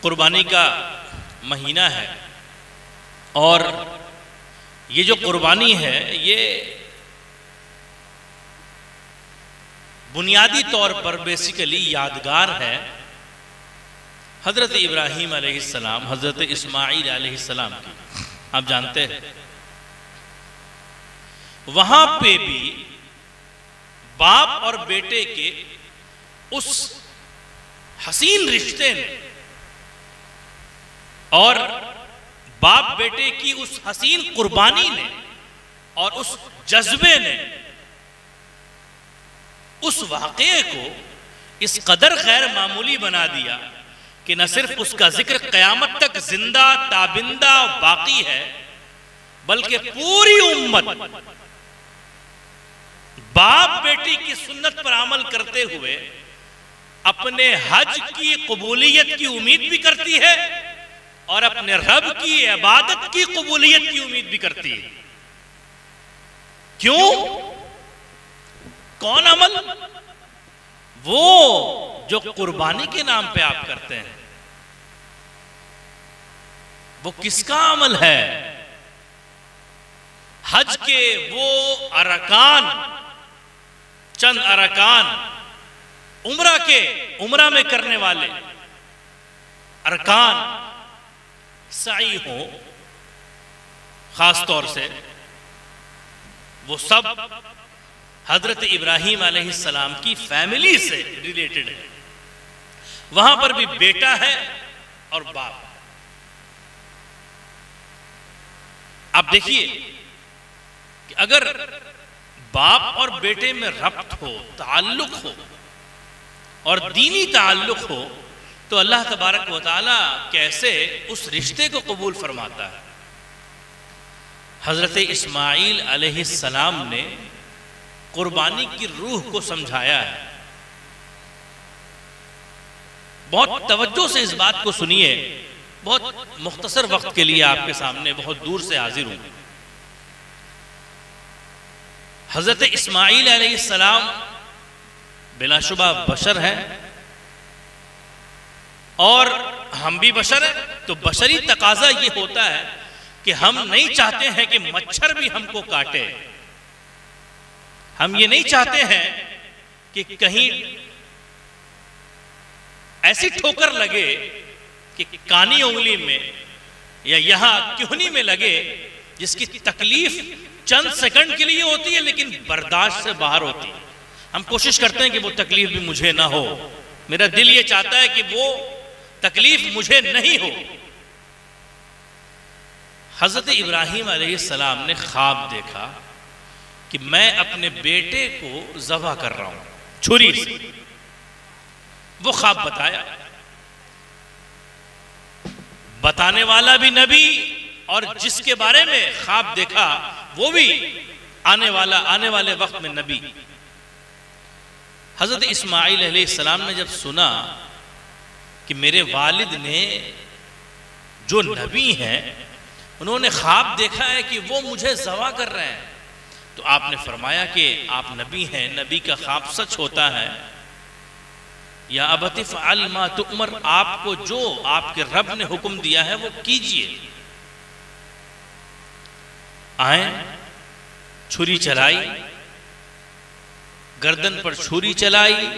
कुर्बानी का महीना है और ये जो कुर्बानी है ये बुनियादी तौर पर बेसिकली यादगार है हज़रत इब्राहीम अलैहिस्सलाम, हज़रत इस्माईल अलैहिस्सलाम की। आप जानते हैं वहां पे भी बाप और बेटे के उस हसीन रिश्ते ने और बाप बेटे की उस हसीन कुर्बानी ने और उस जज्बे ने उस वाक़े को इस कदर गैर मामूली बना दिया कि न सिर्फ उसका जिक्र क़यामत तक जिंदा ताबिंदा बाकी है, बल्कि पूरी उम्मत बाप बेटी की सुन्नत पर अमल करते हुए अपने हज की कबूलियत की उम्मीद भी करती है और अपने रब की इबादत की कबूलियत की उम्मीद भी करती है। क्यों? कौन अमल? वो जो कुर्बानी के नाम पे आप करते हैं, वो किसका अमल है? हज के वो अरकान, चंद अरकान, उम्रा में करने वाले अरकान, साई हो खास तौर से, वो सब हजरत इब्राहीम अलैहिस्सलाम की फैमिली से रिलेटेड है। वहां पर भी बेटा है और बाप। आप देखिए कि अगर बाप और बेटे में रब्त हो, ताल्लुक हो और दीनी ताल्लुक हो, तो अल्लाह तबारक व तआला कैसे उस रिश्ते को कबूल फरमाता है। हजरत इस्माईल अलैहिस्सलाम ने कुर्बानी की रूह को समझाया है। बहुत तवज्जो से इस बात को सुनिए, बहुत मुख्तसर वक्त के लिए आपके सामने बहुत दूर से हाजिर हूं। हजरत इस्माईल अलैहिस्सलाम बिलाशुबा बशर है और हम भी बशर हैं, तो बशरी तकाजा ये होता है कि हम नहीं चाहते हैं कि मच्छर भी हमको काटे। हम ये नहीं चाहते हैं कि कहीं ऐसी ठोकर लगे कि कानी उंगली में या यहां क्यूहनी में लगे, जिसकी तकलीफ चंद सेकंड के लिए होती है लेकिन बर्दाश्त से बाहर होती है। हम कोशिश करते हैं कि वो तकलीफ भी मुझे ना हो। मेरा दिल ये चाहता है कि वो तकलीफ मुझे नहीं हो। हजरत इब्राहीम अलैहिस्सलाम ने ख्वाब देखा कि मैं अपने बेटे को ज़बह कर रहा हूं छुरी से। वो ख्वाब बताया, बताने वाला भी नबी और जिसके बारे में ख्वाब देखा वो भी आने वाले वक्त में नबी। हजरत इस्माईल अलैहिस्सलाम ने जब सुना कि मेरे वालिद ने जो नबी हैं उन्होंने ख्वाब देखा है कि वो मुझे ज़बह कर रहे हैं, तो आपने फरमाया कि आप नबी हैं, नबी का ख्वाब सच होता है। या अबती फ़अल मा तुअमर, आपको जो आपके रब ने हुक्म दिया है वो कीजिए। आए, छुरी चलाई, गर्दन पर छुरी चलाई।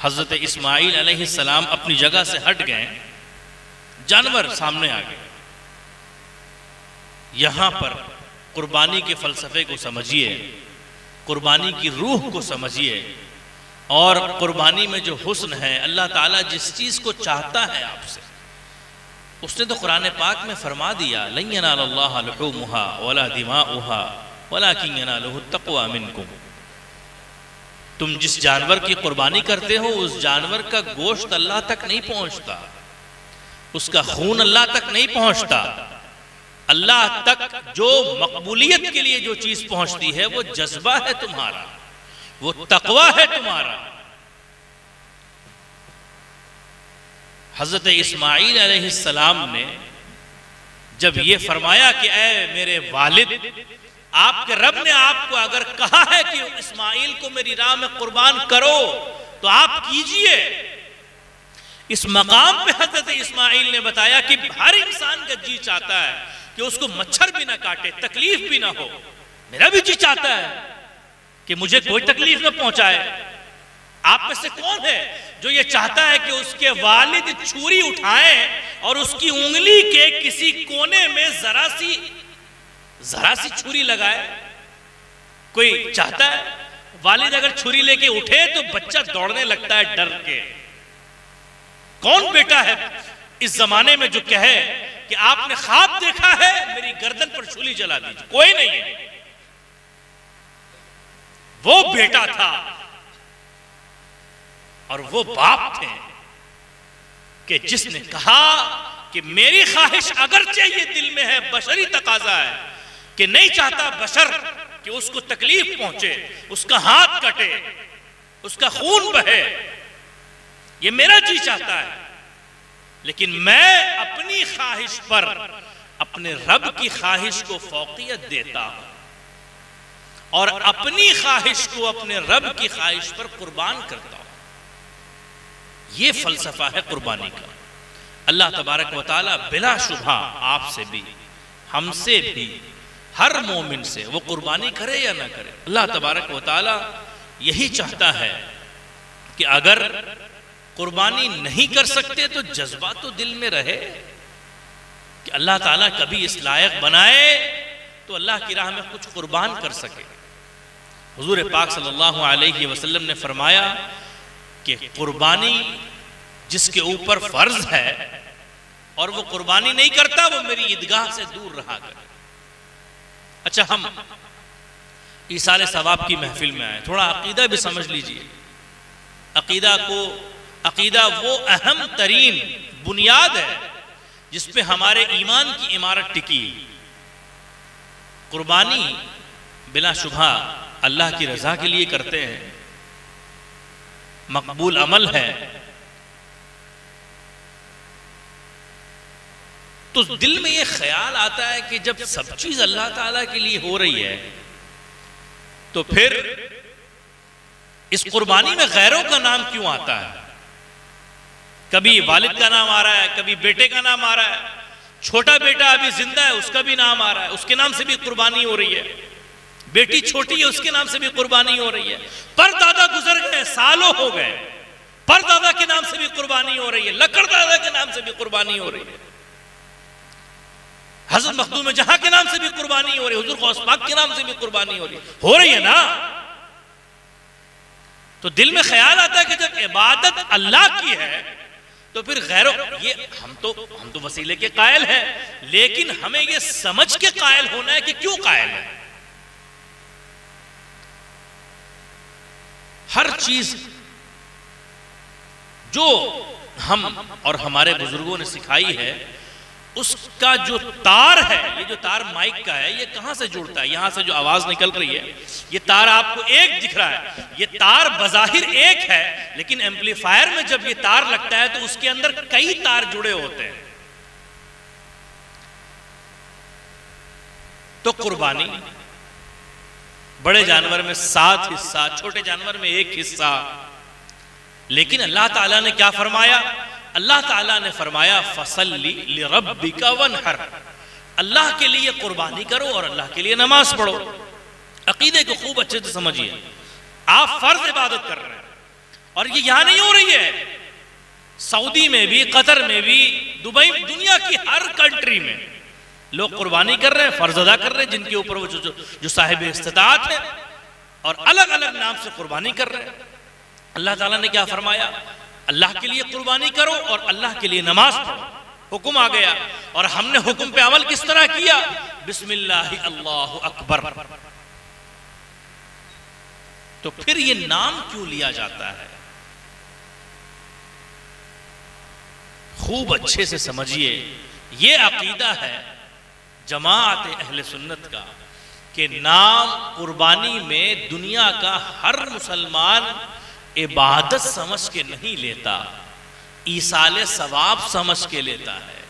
हजरत इस्माईल अलैहिस्सलाम अपनी जगह से हट गए, जानवर सामने आ गए। यहां पर कुर्बानी के फलसफे को समझिए, कुर्बानी की रूह को समझिए, और कुर्बानी में जो हुस्न है, अल्लाह ताला जिस चीज़ को चाहता है आपसे, उसने तो कुरान पाक में फरमा दिया, लन यनालल्लाह लुहूमुहा वला दिमाउहा वलाकिन यनालुहु तक़वा मिनकुम। तुम जिस जानवर की कुर्बानी करते हो उस जानवर का गोश्त अल्लाह तक नहीं पहुंचता, उसका खून अल्लाह तक नहीं पहुंचता। अल्लाह तक जो मकबूलियत के लिए जो चीज पहुंचती है वो जज्बा है तुम्हारा, वो तकवा है तुम्हारा। हजरत इस्माईल अलैहिस्सलाम ने जब ये फरमाया कि ऐ मेरे वालिद, आपके रब ने आपको अगर कहा है कि इस्माईल को मेरी राह में कुर्बान करो तो आप कीजिए, इस मकाम पे हजरत इस्माइल ने बताया कि हर इंसान का जी चाहता है कि उसको मच्छर भी ना काटे, तकलीफ भी ना हो। मेरा भी जी चाहता है कि मुझे कोई तकलीफ ना पहुंचाए। आप में से कौन है जो ये चाहता है कि उसके वालिद छुरी उठाएं और उसकी उंगली के किसी कोने में जरा सी छुरी लगाए? कोई चाहता है? वालिद अगर छुरी लेके उठे तो बच्चा दौड़ने लगता है डर के। कौन बेटा है इस जमाने में जो कहे कि आपने ख्वाब देखा है मेरी गर्दन पर छुरी जला दीजिए? कोई नहीं है। वो बेटा था और वो बाप थे कि जिसने कहा कि मेरी ख्वाहिश अगरचे ये दिल में है, बशरी तकाजा है कि नहीं चाहता बशर कि उसको तकलीफ पहुंचे, उसका हाथ कटे, उसका खून बहे, ये मेरा जी चाहता है। लेकिन मैं अपनी ख्वाहिश पर अपने रब की ख्वाहिश को फौकियत देता हूं और अपनी ख्वाहिश को अपने रब की ख्वाहिश पर कुर्बान करता हूं। ये फलसफा है कुर्बानी का। अल्लाह तबारक व तआला बिला शुबा आपसे भी, हमसे भी, हर मोमिन से वो कुर्बानी करे या ना करे, अल्लाह तबारक व तआला यही चाहता है कि अगर कुर्बानी नहीं कर सकते तो जज्बा तो दिल में रहे कि अल्लाह ताला कभी इस लायक बनाए तो अल्लाह की राह में कुछ कुर्बान कर सके। हुजूर पाक सल्लल्लाहु अलैहि वसल्लम ने फरमाया कि कुर्बानी जिसके ऊपर फर्ज है और वो कुर्बानी नहीं करता वो मेरी ईदगाह से दूर रहा करे। अच्छा, हम ईसाले सवाब की महफिल में आए, थोड़ा अकीदा भी समझ लीजिए। अकीदा वो अहम तरीन बुनियाद है जिस पे हमारे ईमान की इमारत टिकी। कुर्बानी बिला शुबा अल्लाह की रजा के लिए करते हैं, मकबूल अमल है। तो दिल में ये ख्याल आता है कि जब सब चीज अल्लाह ताला के लिए हो रही है तो फिर इस कुर्बानी में गैरों का नाम क्यों आता है? कभी वालिद का नाम आ रहा है, कभी बेटे का नाम आ रहा है, छोटा बेटा अभी जिंदा है उसका भी नाम आ रहा है, उसके नाम से भी कुर्बानी हो रही है। बेटी छोटी है उसके नाम से भी कुर्बानी हो रही है। परदादा गुजर गए, सालों हो गए, परदादा के नाम से भी कुर्बानी हो रही है, लकड़ दादा के नाम से भी कुर्बानी हो रही है, हजरत मखदूम जहां के नाम से भी कुर्बानी हो रही है, हुजूर गौस पाक के नाम से भी कुर्बानी हो रही है ना। तो दिल में ख्याल आता है कि जब इबादत अल्लाह की है तो फिर गैरों, ये हम तो वसीले के कायल हैं, लेकिन हमें ये समझ के कायल होना है कि क्यों कायल है। हर चीज जो हम और हमारे बुजुर्गों ने सिखाई है उसका जो तार है, ये जो तार माइक का है, ये कहां से जुड़ता है? यहां से जो आवाज निकल रही है ये तार आपको एक दिख रहा है, ये तार बजाहिर एक है, लेकिन एम्पलीफायर में जब ये तार लगता है तो उसके अंदर कई तार जुड़े होते हैं। तो कुर्बानी बड़े जानवर में 7 हिस्सा, छोटे जानवर में 1 हिस्सा, लेकिन अल्लाह ताला ने क्या फरमाया? अल्लाह ताला ने फरमाया फसल्ली लिरब्बिका वनहर, अल्लाह के लिए कुर्बानी करो और अल्लाह के लिए नमाज पढ़ो। अकीदे को खूब अच्छे से समझिए। आप फर्ज इबादत कर रहे हैं और ये यहां नहीं हो रही है, सऊदी में भी, कतर में भी, दुबई, दुनिया की हर कंट्री में लोग कुर्बानी कर रहे हैं, फर्ज अदा कर रहे हैं, जिनके ऊपर वो जो साहिब इस्तिताअत है और अलग अलग नाम से कुर्बानी कर रहे हैं। अल्लाह ताला ने क्या फरमाया? अल्लाह के लिए कुर्बानी करो और अल्लाह के लिए नमाज पढ़ो। हुक्म आ गया और हमने हुक्म पे अमल किस तरह किया? बिस्मिल्लाह अल्लाहु अकबर। तो फिर ये नाम क्यों लिया जाता है? खूब अच्छे से समझिए। ये अकीदा है जमात अहले सुन्नत का कि नाम कुर्बानी में दुनिया का हर मुसलमान इबादत समझ के नहीं लेता, ईसाले सवाब समझ के लेता है।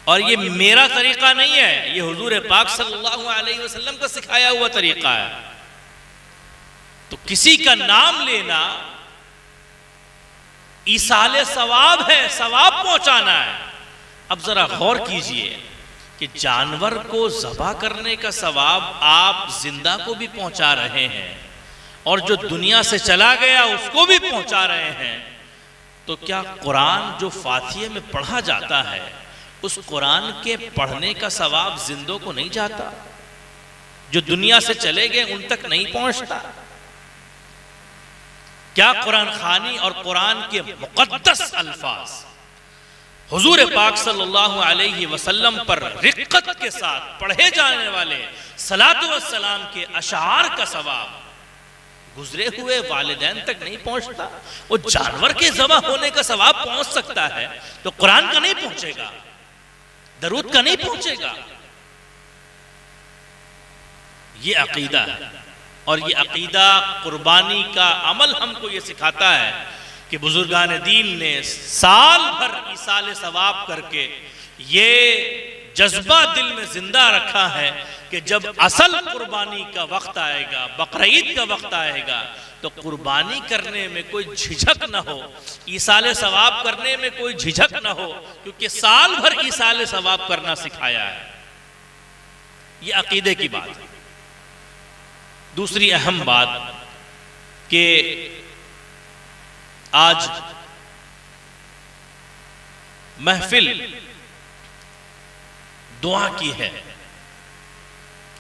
और ये मेरा तरीका नहीं है, ये हुजूर पाक सल्लल्लाहु अलैहि वसल्लम का सिखाया हुआ तरीका है। तो किसी का नाम लेना ईसाले सवाब है, सवाब पहुंचाना है। अब जरा गौर कीजिए कि जानवर को ज़बह करने का सवाब आप जिंदा को भी पहुंचा रहे हैं और जो दुनिया से चला गया उसको भी पहुंचा रहे हैं, तो क्या कुरान जो फातिहे में पढ़ा जाता है उस कुरान के पढ़ने का सवाब जिंदों को नहीं जाता? जो दुनिया से चले गए उन तक नहीं पहुंचता? क्या कुरान खानी और कुरान के मुक़द्दस अल्फाज हुजूर पाक सल्लल्लाहु अलैहि वसल्लम पर रिक्कत के साथ पढ़े जाने वाले सलातो व सलाम के अशार का सवाब गुजरे हुए वालिदैन तक नहीं पहुंचता? वो जानवर के ज़बह होने का सवाब पहुंच सकता है तो कुरान का नहीं पहुंचेगा, दरूद का नहीं पहुंचेगा। ये अकीदा है और ये अकीदा कुर्बानी का अमल हमको ये सिखाता है कि बुजुर्गान दीन ने साल भर ईसाले सवाब करके ये जज्बा दिल में जिंदा रखा है कि जब असल कुर्बानी का वक्त आएगा, बकरीद का वक्त आएगा, तो कुर्बानी करने में कोई झिझक ना हो, ईसाले सवाब करने में कोई झिझक ना हो, क्योंकि साल भर ईसाले सवाब करना सिखाया है। ये अकीदे की बात है। दूसरी अहम बात कि आज महफिल दुआ की है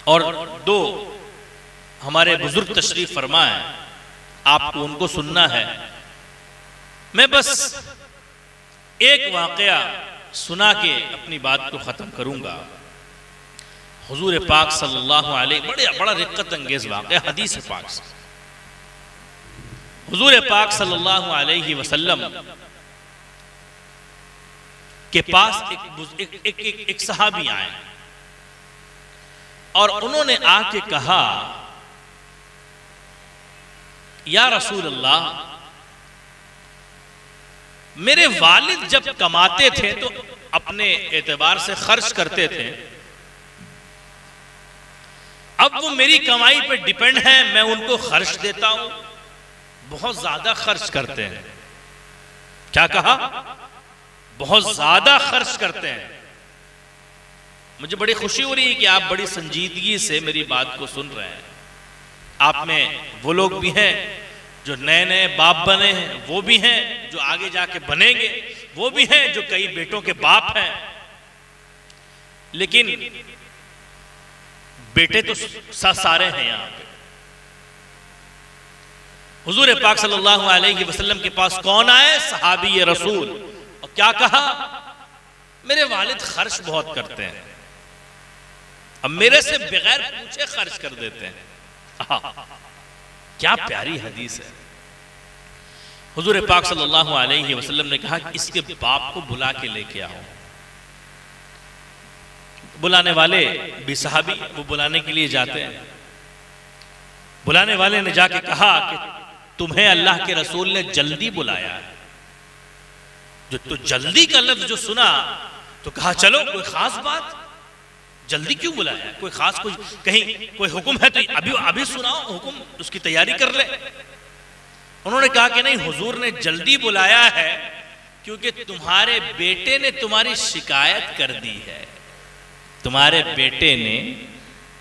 और दो हमारे बुजुर्ग तशरीफ फरमा है, आपको उनको सुनना है। मैं बस एक वाकया सुना के अपनी बात को खत्म करूंगा। हुजूर पाक सल्लल्लाहु अलैहि बड़ा रिक्कत अंगेज वाकया हदीस पाक से। हुजूर पाक सल्लल्लाहु अलैहि वसल्लम के पास एक सहाबी आए और उन्होंने आके कहा, या रसूल अल्लाह, मेरे वालिद जब कमाते थे तो अपने एतबार से खर्च करते थे, अब वो मेरी कमाई पे डिपेंड है, मैं उनको खर्च देता हूं, बहुत ज्यादा खर्च करते हैं। क्या कहा? बहुत ज्यादा खर्च करते हैं। मुझे बड़ी खुशी हो रही है कि आप बड़ी संजीदगी से मेरी बात को सुन रहे हैं। आप में वो लोग भी हैं जो नए नए बाप बने हैं, वो भी हैं जो आगे जाके बनेंगे, वो भी हैं जो कई बेटों के बाप हैं। लेकिन बेटे तो सारे हैं यहाँ पे। हुजूर पाक सल्लल्लाहु अलैहि वसल्लम के पास कौन आए? सहाबी रसूल। और क्या कहा? मेरे वालिद खर्च बहुत करते हैं, अब मेरे से बगैर पूछे खर्च कर देते हैं। क्या प्यारी हदीस है। हुजूर पाक सल्लल्लाहु अलैहि वसल्लम ने कहा कि इसके बाप को बुला के लेके आओ। बुलाने वाले भी सहाबी वो बुलाने के लिए जाते हैं। बुलाने वाले ने जाके कहा कि तुम्हें अल्लाह के रसूल ने जल्दी बुलाया है। जो तो जल्दी का लफ्ज जो सुना तो कहा चलो कोई खास बात, जल्दी क्यों बुलाया? कोई खास कोई कहीं कोई हुक्म है तो अभी सुनाओ हुक्म, उसकी तैयारी कर ले। उन्होंने कहा कि नहीं, हुजूर ने जल्दी बुलाया है क्योंकि तुम्हारे बेटे ने तुम्हारी शिकायत कर दी है। तुम्हारे बेटे ने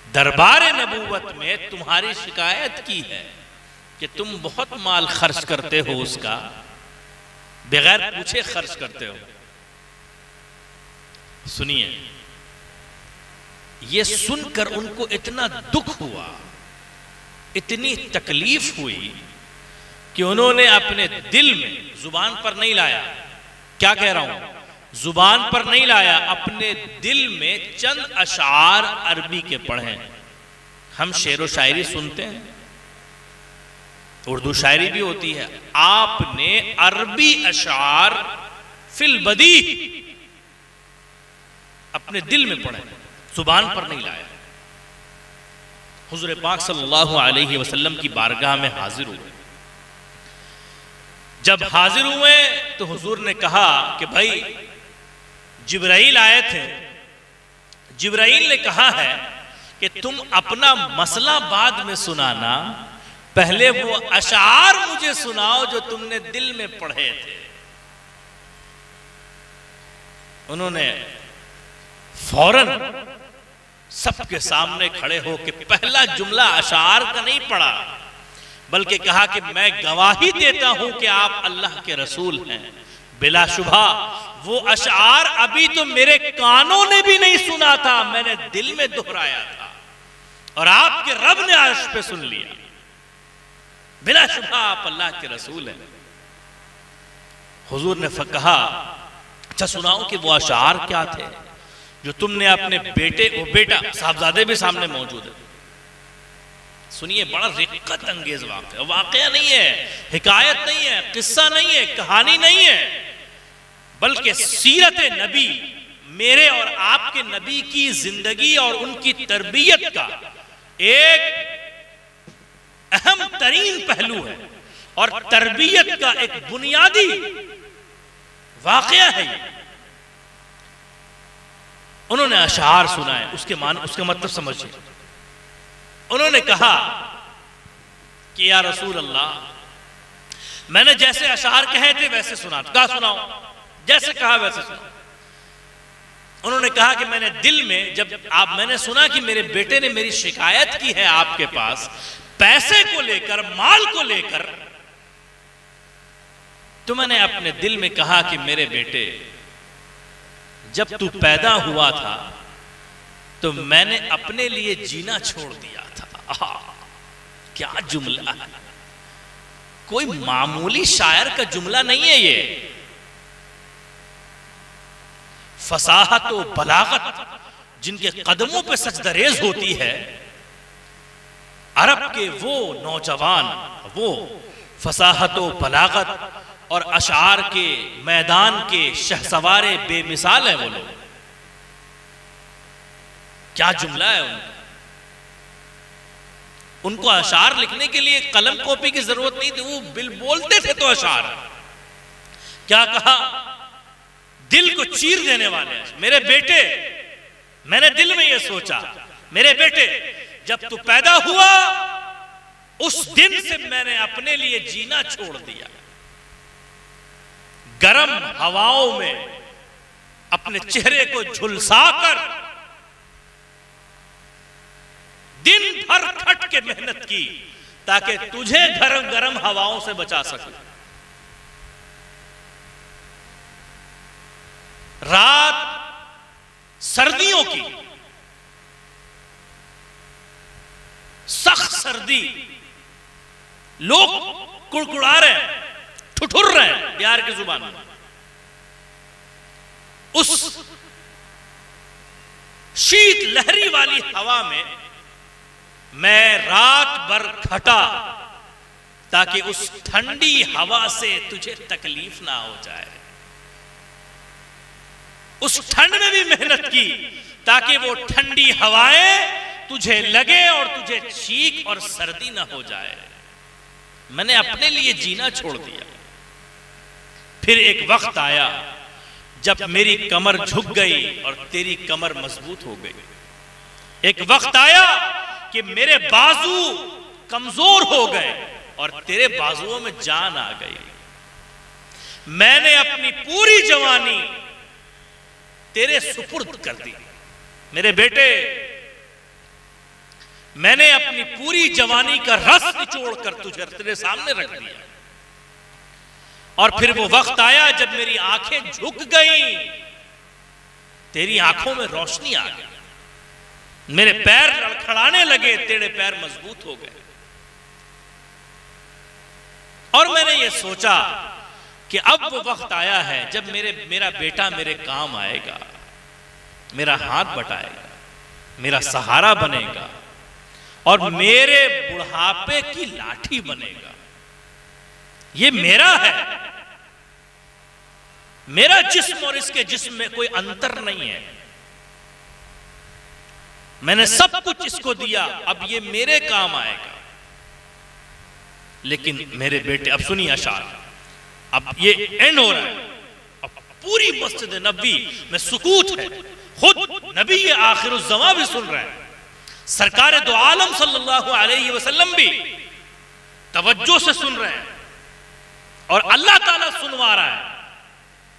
दरबार नबूवत में तुम्हारी शिकायत की है कि तुम बहुत माल खर्च करते हो, उसका बगैर पूछे खर्च करते हो। सुनिए, ये सुनकर उनको इतना दुख हुआ, इतनी तकलीफ हुई कि उन्होंने अपने दिल में, जुबान पर नहीं लाया, क्या कह रहा हूं, जुबान पर नहीं लाया, अपने दिल में चंद अशार अरबी के पढ़े। हम शेर व शायरी सुनते हैं, उर्दू शायरी भी होती है, आपने अरबी अशार फिल बदी अपने दिल में पढ़े, जुबान पर नहीं लाया। हुजूर पाक सल्लल्लाहु अलैहि वसल्लम की बारगाह में हाजिर हुए। जब हाजिर हुए तो हुजूर ने कहा कि भाई जिब्राइल आए थे, जिब्राइल ने कहा है कि तुम अपना मसला बाद में सुनाना, पहले वो अशार मुझे सुनाओ जो तुमने दिल में पढ़े थे। उन्होंने फौरन सबके सामने खड़े होकर पहला जुमला अशार का नहीं पढ़ा, बल्कि कहा कि मैं गवाही देता हूं कि आप अल्लाह के रसूल हैं। बिलाशुबा वो अशार अभी तो मेरे कानों ने भी नहीं सुना था, मैंने दिल में दोहराया था और आपके रब ने अर्श पे सुन लिया। बिलाशुबा आप अल्लाह के रसूल हैं। हुजूर ने कहा, अच्छा सुनाओ कि वो अशार क्या थे जो तुमने अपने बेटा साहबजादे भी सामने मौजूद है। सुनिए, बड़ा रिक्कत अंगेज वाकया नहीं है, हिकायत नहीं है, किस्सा नहीं है, कहानी नहीं है, बल्कि सीरत नबी, मेरे और आपके नबी की जिंदगी और उनकी तरबियत का एक अहम तरीन पहलू है और तरबियत का एक बुनियादी वाकया है। उन्होंने अशार सुनाए, उसके मतलब समझिए। उन्होंने कहा कि या रसूल अल्लाह, मैंने जैसे अशार कहे थे वैसे सुना। कहा सुनाओ, जैसे कहा वैसे सुनाओ। उन्होंने कहा कि मैंने दिल में मैंने सुना कि मेरे बेटे ने मेरी शिकायत की है आपके पास पैसे को लेकर, माल को लेकर, तो मैंने अपने दिल में कहा कि मेरे बेटे, जब तू पैदा हुआ था तो मैंने अपने लिए जीना छोड़ दिया था। क्या जुमला है, कोई मामूली शायर का जुमला नहीं है ये। फसाहत और बलागत जिनके कदमों पे सजदरेज होती है, अरब के वो नौजवान, वो फसाहत और बलागत और अशार के मैदान के शहसवारे बेमिसाल हैं वो लोग। क्या जुमला है उनको अशार लिखने के लिए कलम कॉपी की जरूरत नहीं थी, वो बिल बोलते थे तो अशार। क्या कहा, दिल को चीर देने वाले मेरे बेटे, मैंने दिल में ये सोचा, मेरे बेटे जब तू पैदा हुआ उस दिन से मैंने अपने लिए जीना छोड़ दिया। गर्म हवाओं में अपने चेहरे को झुलसाकर दिन भर खट के मेहनत की ताकि तुझे गरम गरम हवाओं से बचा सकूं। रात सर्दियों की, सख्त सर्दी, लोग कुड़कुड़ा रहे हैं, ठुठुर रहे हैं बिहार की जुबान में। उस शीत लहरी वाली हवा में मैं रात भर खटा ताकि उस ठंडी हवा से तुझे तकलीफ ना हो जाए। उस ठंड में भी मेहनत की ताकि वो ठंडी हवाएं तुझे लगे और तुझे छींक और सर्दी ना हो जाए। मैंने अपने लिए जीना छोड़ दिया। फिर एक वक्त आया जब मेरी कमर झुक गई और तेरी कमर मजबूत हो गई। एक वक्त आया कि मेरे बाजू कमजोर हो गए और तेरे बाजुओं में जान आ गई। मैंने अपनी पूरी जवानी तेरे सुपुर्द कर दी। मेरे बेटे, मैंने अपनी पूरी जवानी का रस निचोड़ कर तुझे तेरे सामने रख दिया। और फिर वो वक्त आया जब मेरी आंखें झुक गईं, तेरी आंखों में रोशनी आ गई, मेरे पैर लड़खड़ाने लगे, तेरे पैर मजबूत हो गए। और मैंने ये सोचा कि अब वो वक्त आया है जब मेरा बेटा मेरे काम आएगा, मेरा हाथ बटाएगा, मेरा सहारा बनेगा और मेरे बुढ़ापे की लाठी बनेगा। ये मेरा है, मेरा जिस्म और इसके जिस्म में कोई अंतर नहीं है। मैंने सब कुछ इसको दिया, अब ये मेरे काम आएगा। लेकिन मेरे बेटे, अब सुनिए अशार, अब ये एंड हो रहा है। अब पूरी मस्जिद नबी में सुकूत है, खुद नबी आखिरुज़्ज़मा भी सुन रहे हैं, सरकार दो आलम सल्लल्लाहु अलैहि वसल्लम भी तवज्जो से सुन रहे हैं और अल्लाह ताला सुनवा रहा है।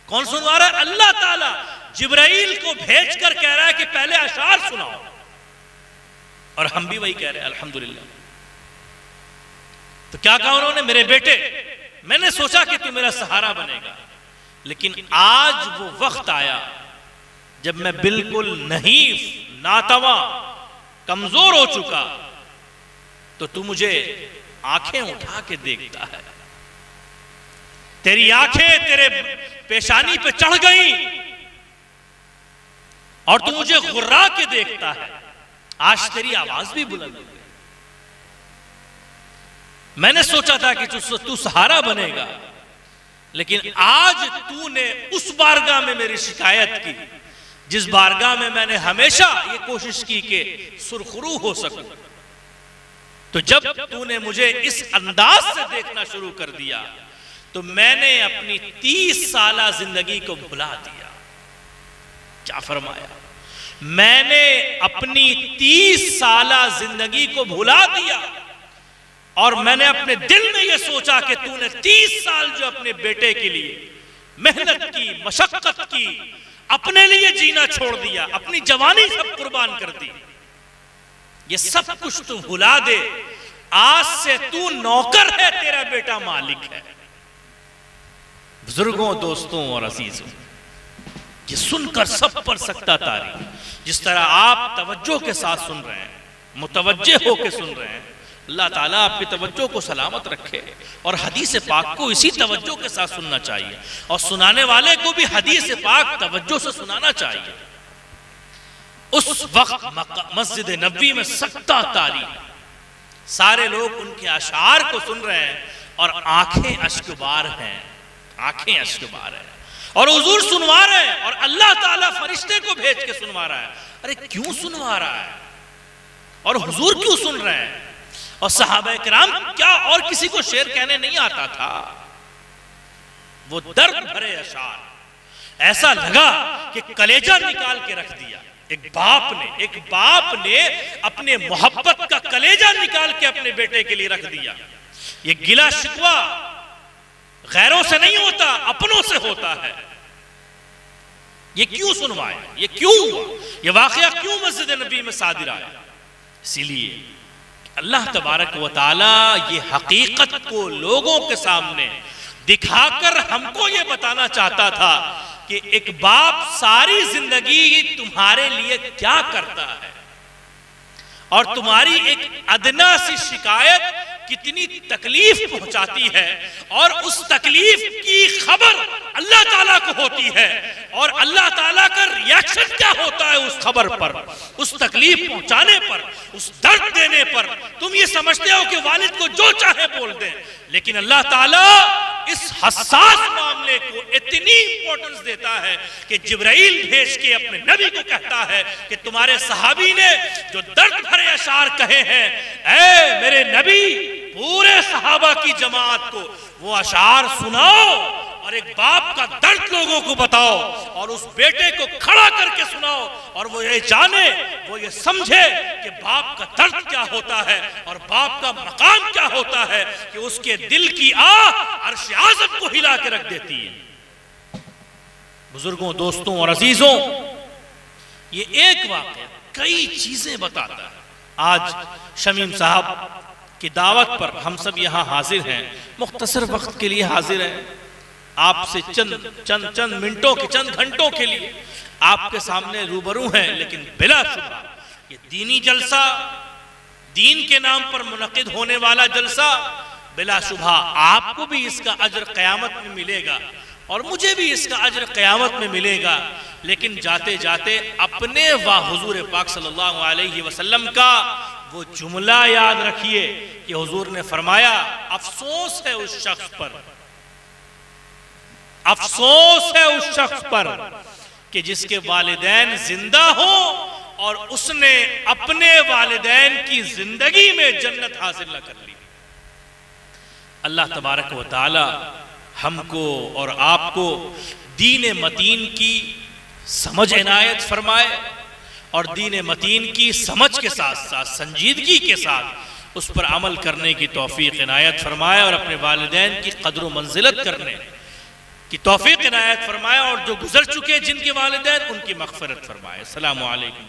कौन सुनवा रहा है? अल्लाह ताला। जिब्राइल को भेजकर कह रहा है कि पहले अशार सुनाओ, और हम भी वही कह रहे हैं अल्हम्दुलिल्लाह। तो क्या कहा उन्होंने, मेरे बेटे मैंने सोचा कि तू मेरा सहारा बनेगा, लेकिन आज वो वक्त आया जब मैं बिल्कुल नहीफ, नातवा, कमजोर हो चुका, तो तू मुझे आंखें उठा के देखता है, तेरी आंखें तेरे पेशानी पे चढ़ गई और तू मुझे गुर्रा के देखता है, आज तेरी आवाज भी बुलंद हो गई। मैंने सोचा था कि तू सहारा बनेगा, लेकिन आज तूने उस बारगाह में मेरी शिकायत की जिस बारगाह में मैंने हमेशा ये कोशिश की कि सुरखरू हो सकूं। तो जब तूने मुझे इस अंदाज से देखना शुरू कर दिया तो मैंने अपनी 30 साला जिंदगी को भुला दिया। क्या फरमाया, मैंने अपनी 30 साला जिंदगी को भुला दिया और मैंने अपने दिल में यह सोचा कि तूने 30 साल जो अपने बेटे के लिए मेहनत की, मशक्कत की, अपने लिए जीना छोड़ दिया, अपनी जवानी सब कुर्बान कर दी, ये सब कुछ तू भुला दे। आज से तू नौकर है, तेरा बेटा मालिक है। बुजुर्गों, दोस्तों और अजीजों, ये सुनकर सब पर सकता तारी, जिस तरह आप तवज्जो के साथ सुन रहे हैं, मुतवज्जे होकर सुन रहे हैं, अल्लाह ताला आपकी तवज्जो को सलामत रखे और हदीस पाक को इसी तवज्जो के साथ सुनना चाहिए और सुनाने वाले को भी हदीस पाक तवज्जो से सुनाना चाहिए। उस वक्त मस्जिद नबवी में सकता तारी, सारे लोग उनके अशार को सुन रहे हैं और आंखें अश्कबार हैं, आंखें अश्कबार हैं, और हुजूर सुनवा रहे हैं और अल्लाह ताला फरिश्ते को भेज के सुनवा रहा है। अरे क्यों सुनवा रहा है और हुजूर क्यों सुन रहे हैं? और सहाबा किराम क्या और किसी को शेर कहने नहीं आता था? वो दर्द भरे अशार, ऐसा लगा कि कलेजा निकाल के रख दिया। एक बाप ने अपने मोहब्बत का कलेजा निकाल के अपने बेटे के लिए रख दिया। ये गिला शिकवा गैरों से नहीं होता, अपनों से होता है। ये क्यों सुनवाया, ये क्यों हुआ, ये वाकया क्यों मस्जिद नबी में सादिर आया? इसीलिए अल्लाह तबारक व तआला ये हकीकत को लोगों के सामने दिखाकर हमको ये बताना चाहता था कि एक बाप सारी जिंदगी तुम्हारे लिए क्या करता है और तुम्हारी एक अदना सी शिकायत कितनी तकलीफ पहुंचाती है, और उस तकलीफ की खबर अल्लाह ताला को होती है और अल्लाह ताला का रिएक्शन क्या होता है उस खबर पर, उस तकलीफ पहुंचाने पर, उस दर्द देने पर। तुम ये समझते हो कि वालिद को जो चाहे बोल दें, लेकिन अल्लाह ताला इस हसास मामले को इतनी इंपॉर्टेंस देता है कि जिब्राइल भेज के अपने नबी को कहता है कि तुम्हारे सहाबी ने जो दर्द भरे अशार कहे हैं, ऐ मेरे नबी पूरे सहाबा की जमात को वो अशार सुनाओ और एक बाप का दर्द लोगों को बताओ और उस बेटे को खड़ा करके सुनाओ और वो ये जाने, वो ये समझे कि बाप का दर्द क्या होता है और बाप का मकाम क्या होता है, कि उसके दिल की आह अर्श आज़म को हिला के रख देती है। बुजुर्गों, दोस्तों और अजीजों, ये एक वाक़या कई चीजें बताता है। आज शमीम साहब की दावत पर हम सब यहाँ हाजिर हैं, मुख्तसर वक्त के लिए हाजिर हैं, आपसे चंद मिनटों के, चंद घंटों के लिए आपके सामने रूबरू हैं। लेकिन बिलाशुबा ये दीनी जलसा, दीन के नाम पर मुनक़िद होने वाला जलसा, बिलाशुबा आपको भी इसका अजर क़यामत में मिलेगा और मुझे भी इसका अजर क़यामत में मिलेगा। लेकिन जाते जाते अपने व हुजूर पाक सल्लल्लाहु अलैहि वसल्लम का वो जुमला याद रखिए कि हुजूर ने फरमाया, अफसोस है उस शख्स पर, अफसोस है उस शख्स पर कि जिसके वालिदैन जिंदा हो और उसने अपने वालिदैन की जिंदगी में जन्नत हासिल न कर ली। अल्लाह तबारक व तआला हमको और आपको दीन मतीन की समझ इनायत फरमाए और दीन मतीन की समझ के साथ साथ संजीदगी के साथ उस पर अमल करने की तौफीक इनायत फरमाए और अपने वालिदैन की कद्र मंजिलत करने की तौफीक इनायत फरमाए और जो गुजर चुके जिनके वालिदैन उनकी मग़फ़िरत फरमाए। अस्सलामु अलैकुम।